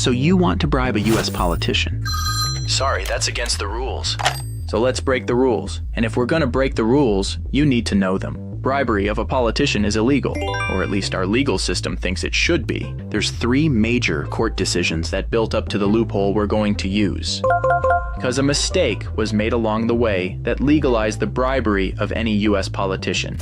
So you want to bribe a US politician? Sorry, that's against the rules. So let's break the rules. And if we're gonna break the rules, you need to know them. Bribery of a politician is illegal, or at least our legal system thinks it should be. There's 3 major court decisions that built up to the loophole we're going to use. Because a mistake was made along the way that legalized the bribery of any US politician.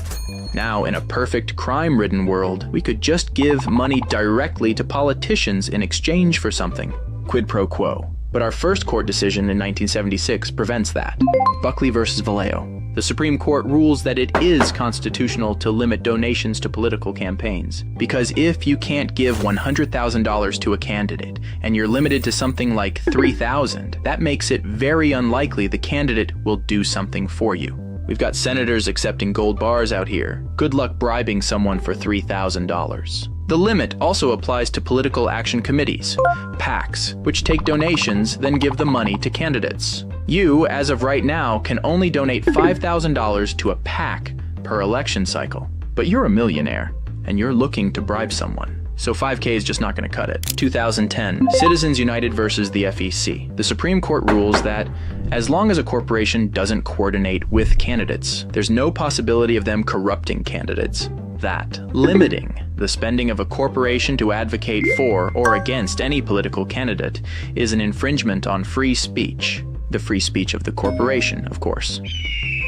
Now, in a perfect crime-ridden world, we could just give money directly to politicians in exchange for something. Quid pro quo. But our first court decision in 1976 prevents that. Buckley versus Vallejo. The Supreme Court rules that it is constitutional to limit donations to political campaigns. Because if you can't give $100,000 to a candidate, and you're limited to something like $3,000, that makes it very unlikely the candidate will do something for you. We've got senators accepting gold bars out here. Good luck bribing someone for $3,000. The limit also applies to political action committees, PACs, which take donations, then give the money to candidates. You, as of right now, can only donate $5,000 to a PAC per election cycle. But you're a millionaire, and you're looking to bribe someone. So 5K is just not going to cut it. 2010, Citizens United versus the FEC. The Supreme Court rules that as long as a corporation doesn't coordinate with candidates, there's no possibility of them corrupting candidates. That limiting the spending of a corporation to advocate for or against any political candidate is an infringement on free speech. The free speech of the corporation, of course.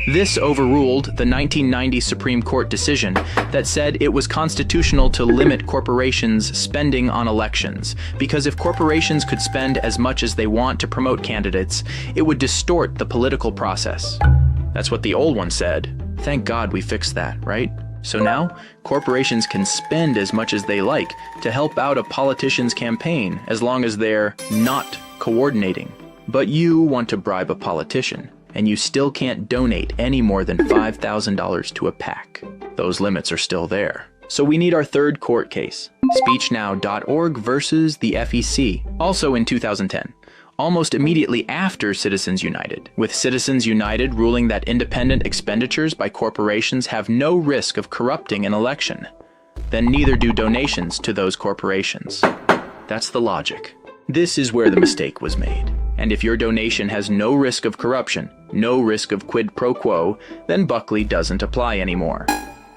This overruled the 1990 Supreme Court decision that said it was constitutional to limit corporations' spending on elections, because if corporations could spend as much as they want to promote candidates, it would distort the political process. That's what the old one said. Thank God we fixed that, right? So now, corporations can spend as much as they like to help out a politician's campaign as long as they're not coordinating. But you want to bribe a politician, and you still can't donate any more than $5,000 to a PAC. Those limits are still there. So we need our third court case, speechnow.org versus the FEC, also in 2010. Almost immediately after Citizens United, with Citizens United ruling that independent expenditures by corporations have no risk of corrupting an election. Then neither do donations to those corporations. That's the logic. This is where the mistake was made. And if your donation has no risk of corruption, no risk of quid pro quo, then Buckley doesn't apply anymore.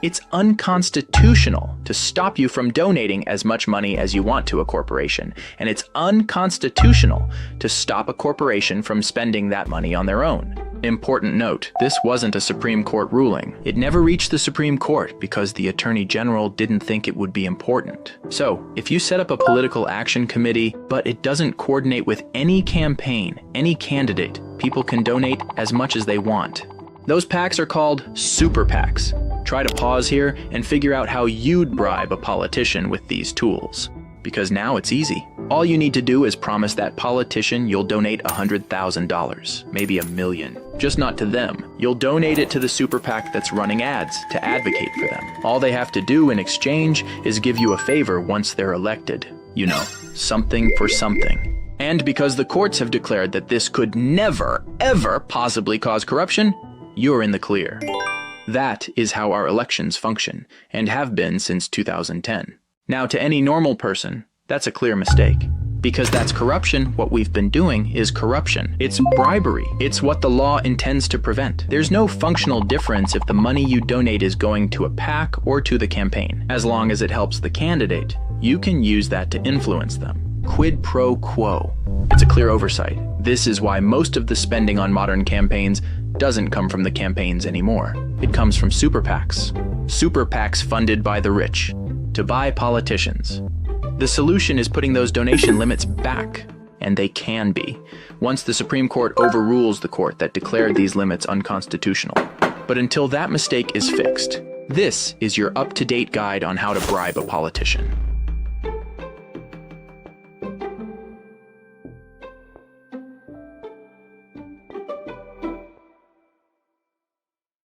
It's unconstitutional to stop you from donating as much money as you want to a corporation, and it's unconstitutional to stop a corporation from spending that money on their own. Important note, this wasn't a Supreme Court ruling. It never reached the Supreme Court because the Attorney General didn't think it would be important. So, if you set up a political action committee, but it doesn't coordinate with any campaign, any candidate, people can donate as much as they want. Those PACs are called super PACs. Try to pause here and figure out how you'd bribe a politician with these tools. Because now it's easy. All you need to do is promise that politician you'll donate $100,000, maybe $1 million. Just not to them. You'll donate it to the super PAC that's running ads to advocate for them. All they have to do in exchange is give you a favor once they're elected. You know, something for something. And because the courts have declared that this could never, ever possibly cause corruption, you're in the clear. That is how our elections function, and have been since 2010. Now, to any normal person, that's a clear mistake. Because that's corruption, what we've been doing is corruption. It's bribery. It's what the law intends to prevent. There's no functional difference if the money you donate is going to a PAC or to the campaign. As long as it helps the candidate, you can use that to influence them. Quid pro quo. It's a clear oversight. This is why most of the spending on modern campaigns doesn't come from the campaigns anymore. It comes from super PACs. Super PACs funded by the rich to buy politicians. The solution is putting those donation limits back, and they can be, once the Supreme Court overrules the court that declared these limits unconstitutional. But until that mistake is fixed, this is your up-to-date guide on how to bribe a politician.